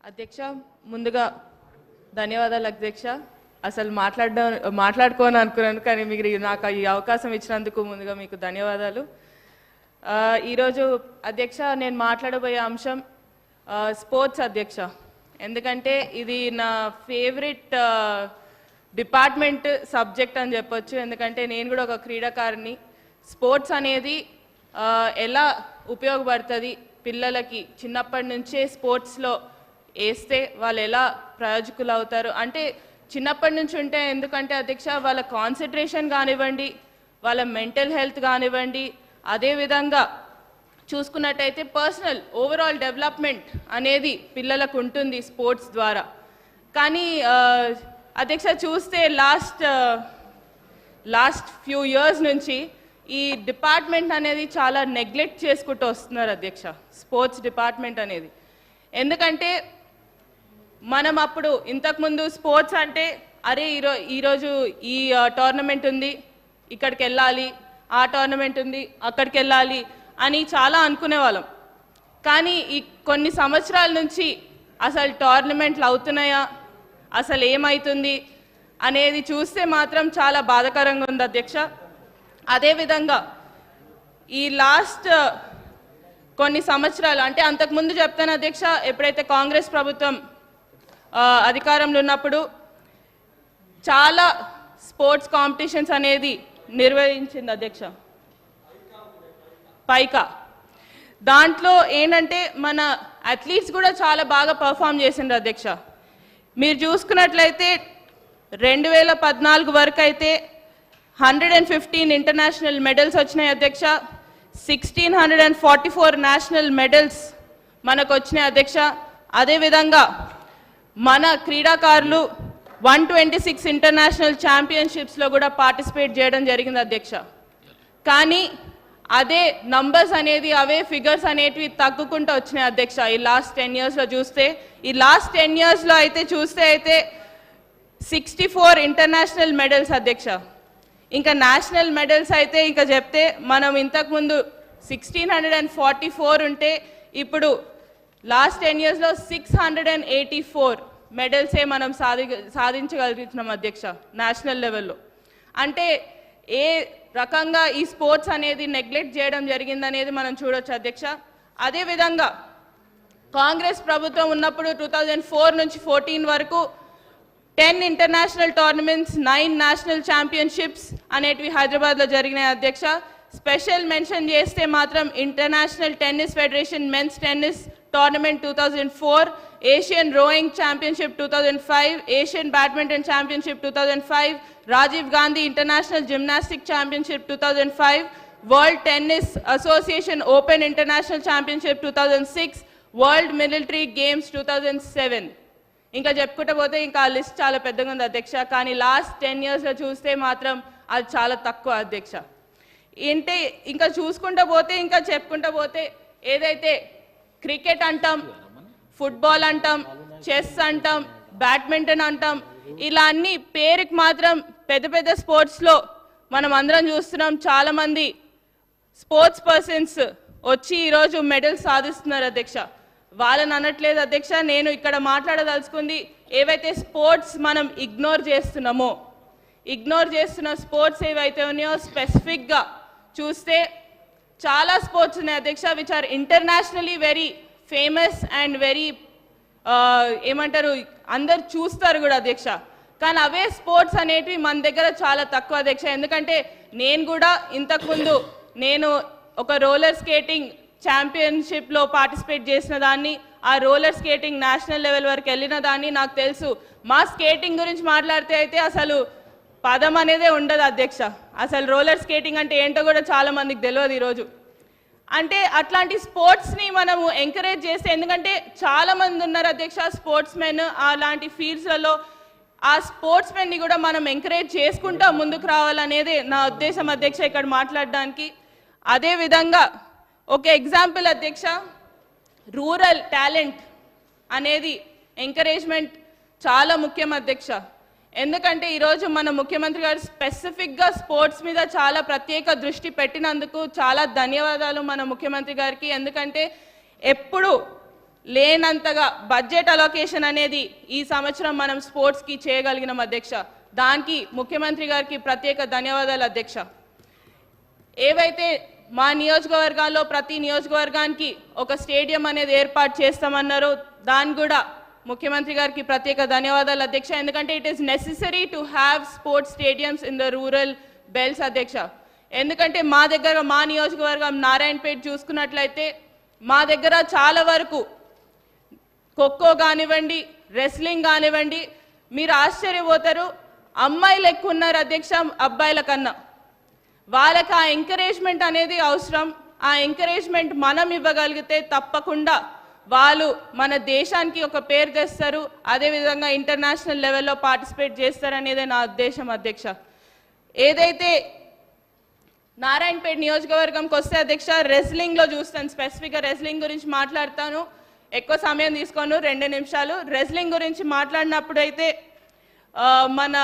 అధ్యక్ష ముందుగా ధన్యవాదాలు అధ్యక్ష. అసలు మాట్లాడుకోని అనుకున్నాను, కానీ మీరు నాకు ఈ అవకాశం ఇచ్చినందుకు ముందుగా మీకు ధన్యవాదాలు. ఈరోజు అధ్యక్ష నేను మాట్లాడబోయే అంశం స్పోర్ట్స్ అధ్యక్ష. ఎందుకంటే ఇది నా ఫేవరెట్ డిపార్ట్మెంట్ సబ్జెక్ట్ అని చెప్పొచ్చు. ఎందుకంటే నేను కూడా ఒక క్రీడాకారిని. స్పోర్ట్స్ అనేది ఎలా ఉపయోగపడుతుంది పిల్లలకి, చిన్నప్పటి నుంచే స్పోర్ట్స్లో వేస్తే వాళ్ళు ఎలా ప్రయోజకులు అవుతారు అంటే చిన్నప్పటి నుంచి ఉంటే, ఎందుకంటే అధ్యక్ష వాళ్ళ కాన్సన్ట్రేషన్ కానివ్వండి, వాళ్ళ మెంటల్ హెల్త్ కానివ్వండి, అదేవిధంగా చూసుకున్నట్టయితే పర్సనల్ ఓవరాల్ డెవలప్మెంట్ అనేది పిల్లలకు ఉంటుంది స్పోర్ట్స్ ద్వారా. కానీ అధ్యక్ష చూస్తే లాస్ట్ ఫ్యూ ఇయర్స్ నుంచి ఈ డిపార్ట్మెంట్ అనేది చాలా నెగ్లెక్ట్ చేసుకుంటూ వస్తున్నారు అధ్యక్ష, స్పోర్ట్స్ డిపార్ట్మెంట్ అనేది. ఎందుకంటే మనం అప్పుడు ఇంతకుముందు స్పోర్ట్స్ అంటే అరే ఈరోజు ఈ టోర్నమెంట్ ఉంది ఇక్కడికి వెళ్ళాలి, ఆ టోర్నమెంట్ ఉంది అక్కడికి వెళ్ళాలి అని చాలా అనుకునేవాళ్ళం. కానీ ఈ కొన్ని సంవత్సరాల నుంచి అసలు టోర్నమెంట్లు అవుతున్నాయా, అసలు ఏమవుతుంది అనేది చూస్తే మాత్రం చాలా బాధాకరంగా ఉంది అధ్యక్ష. అదేవిధంగా ఈ లాస్ట్ కొన్ని సంవత్సరాలు అంటే అంతకుముందు చెప్తాను అధ్యక్ష, ఎప్పుడైతే కాంగ్రెస్ ప్రభుత్వం అధికారంలో ఉన్నప్పుడు చాలా స్పోర్ట్స్ కాంపిటీషన్స్ అనేది నిర్వహించింది అధ్యక్ష. పైకా దాంట్లో ఏంటంటే మన అథ్లీట్స్ కూడా చాలా బాగా పర్ఫామ్ చేసిండ్రు అధ్యక్ష. మీరు చూసుకున్నట్లయితే 2014 వరకు అయితే 115 ఇంటర్నేషనల్ మెడల్స్ వచ్చినాయి అధ్యక్ష. 1644 నేషనల్ మెడల్స్ మనకు వచ్చినాయి అధ్యక్ష. అదేవిధంగా మన క్రీడాకారులు 126 ఇంటర్నేషనల్ ఛాంపియన్షిప్స్లో కూడా పార్టిసిపేట్ చేయడం జరిగింది అధ్యక్ష. కానీ అదే నంబర్స్ అనేది, అవే ఫిగర్స్ అనేటివి తగ్గుకుంటూ వచ్చినాయి అధ్యక్ష. ఈ లాస్ట్ 10 ఇయర్స్లో చూస్తే, ఈ లాస్ట్ 10 ఇయర్స్లో అయితే చూస్తే అయితే 64 ఇంటర్నేషనల్ మెడల్స్ అధ్యక్ష. ఇంకా నేషనల్ మెడల్స్ అయితే ఇంకా చెప్తే మనం ఇంతకుముందు 1644 ఉంటే ఇప్పుడు లాస్ట్ 10 ఇయర్స్లో 684 మెడల్సే మనం సాధించగలుగుతున్నాం అధ్యక్ష నేషనల్ లెవెల్లో. అంటే ఏ రకంగా ఈ స్పోర్ట్స్ అనేది నెగ్లెక్ట్ చేయడం జరిగిందనేది మనం చూడొచ్చు అధ్యక్ష. అదేవిధంగా కాంగ్రెస్ ప్రభుత్వం ఉన్నప్పుడు 2004 నుంచి 14 వరకు 10 ఇంటర్నేషనల్ టోర్నమెంట్స్, 9 నేషనల్ ఛాంపియన్షిప్స్ అనేటివి హైదరాబాద్లో జరిగినాయి అధ్యక్ష. స్పెషల్ మెన్షన్ చేస్తే మాత్రం international tennis federation men's tennis tournament 2004, Asian rowing championship 2005, Asian badminton championship 2005, Rajiv Gandhi international gymnastic championship 2005, world tennis association open international championship 2006, world military games 2007. ఇంకా చెప్పుకుంటూ పోతే ఇంకా ఆ లిస్ట్ చాలా పెద్దగా ఉంది అధ్యక్ష. కానీ లాస్ట్ 10 ఇయర్స్లో చూస్తే మాత్రం అది చాలా తక్కువ అధ్యక్ష. ఏంటి ఇంకా చూసుకుంటూ పోతే, ఇంకా చెప్పుకుంటూ పోతే ఏదైతే క్రికెట్ అంటాం, ఫుట్బాల్ అంటాం, చెస్ అంటాం, బ్యాడ్మింటన్ అంటాం, ఇలా అన్ని పేరుకి మాత్రం పెద్ద పెద్ద స్పోర్ట్స్లో మనం అందరం చూస్తున్నాం. చాలామంది స్పోర్ట్స్ పర్సన్స్ వచ్చి ఈరోజు మెడల్స్ సాధిస్తున్నారు అధ్యక్ష. వాళ్ళని అనట్లేదు అధ్యక్ష. నేను ఇక్కడ మాట్లాడదలుచుకుంది ఏవైతే స్పోర్ట్స్ మనం ఇగ్నోర్ చేస్తున్న స్పోర్ట్స్ ఏవైతే ఉన్నాయో స్పెసిఫిక్గా చూస్తే చాలా స్పోర్ట్స్ ఉన్నాయి అధ్యక్ష, which are internationally very famous and very ఏమంటారు అందరు చూస్తారు కూడా అధ్యక్ష. కానీ అవే స్పోర్ట్స్ అనేటివి మన దగ్గర చాలా తక్కువ అధ్యక్ష. ఎందుకంటే నేను కూడా ఇంతకుముందు నేను ఒక రోలర్ స్కేటింగ్ ఛాంపియన్షిప్లో పార్టిసిపేట్ చేసిన దాన్ని, ఆ రోలర్ స్కేటింగ్ నేషనల్ లెవెల్ వరకు వెళ్ళిన దాన్ని, నాకు తెలుసు. మా స్కేటింగ్ గురించి మాట్లాడితే అయితే అసలు పదం అనేదే ఉండదు అధ్యక్ష. అసలు రోలర్ స్కేటింగ్ అంటే ఏంటో కూడా చాలా మందికి తెలియదు ఈరోజు. అంటే అట్లాంటి స్పోర్ట్స్ని మనము ఎంకరేజ్ చేస్తే, ఎందుకంటే చాలామంది ఉన్నారు అధ్యక్ష స్పోర్ట్స్ మెన్ అలాంటి ఫీల్డ్స్లలో, ఆ స్పోర్ట్స్ మెన్ని కూడా మనం ఎంకరేజ్ చేసుకుంటూ ముందుకు రావాలనేది నా ఉద్దేశం అధ్యక్ష ఇక్కడ మాట్లాడడానికి. అదేవిధంగా ఒక ఎగ్జాంపుల్ అధ్యక్ష, రూరల్ టాలెంట్ అనేది ఎంకరేజ్మెంట్ చాలా ముఖ్యం అధ్యక్ష. ఎందుకంటే ఈరోజు మన ముఖ్యమంత్రి గారు స్పెసిఫిక్గా స్పోర్ట్స్ మీద చాలా ప్రత్యేక దృష్టి పెట్టినందుకు చాలా ధన్యవాదాలు మన ముఖ్యమంత్రి గారికి. ఎందుకంటే ఎప్పుడు లేనంతగా బడ్జెట్ అలొకేషన్ అనేది ఈ సంవత్సరం మనం స్పోర్ట్స్కి చేయగలిగినాం అధ్యక్ష. దానికి ముఖ్యమంత్రి గారికి ప్రత్యేక ధన్యవాదాలు అధ్యక్ష. ఏవైతే మా నియోజకవర్గాల్లో ప్రతి నియోజకవర్గానికి ఒక స్టేడియం అనేది ఏర్పాటు చేస్తామన్నారు, దాన్ని కూడా ముఖ్యమంత్రి గారికి ప్రత్యేక ధన్యవాదాలు అధ్యక్ష. ఎందుకంటే it is necessary to have sports stadiums in the rural belts అధ్యక్ష. ఎందుకంటే మా దగ్గర మా నియోజకవర్గం నారాయణపేట చూసుకున్నట్లయితే మా దగ్గర చాలా వరకు ఖోఖో కానివ్వండి, రెస్లింగ్ కానివ్వండి, మీరు ఆశ్చర్యపోతారు, అమ్మాయిలు ఎక్కువ ఉన్నారు అధ్యక్ష అబ్బాయిల కన్నా. వాళ్ళకి ఆ ఎంకరేజ్మెంట్ అనేది అవసరం. ఆ ఎంకరేజ్మెంట్ మనం ఇవ్వగలిగితే తప్పకుండా వాళ్ళు మన దేశానికి ఒక పేరు తెస్తారు, అదేవిధంగా ఇంటర్నేషనల్ లెవెల్లో పార్టిసిపేట్ చేస్తారనేదే నా ఉద్దేశం అధ్యక్ష. ఏదైతే నారాయణపేట నియోజకవర్గంకి వస్తే అధ్యక్ష, రెస్లింగ్లో చూస్తాను, స్పెసిఫిక్గా రెస్లింగ్ గురించి మాట్లాడతాను. ఎక్కువ సమయం తీసుకోను, 2 నిమిషాలు. రెస్లింగ్ గురించి మాట్లాడినప్పుడు అయితే మన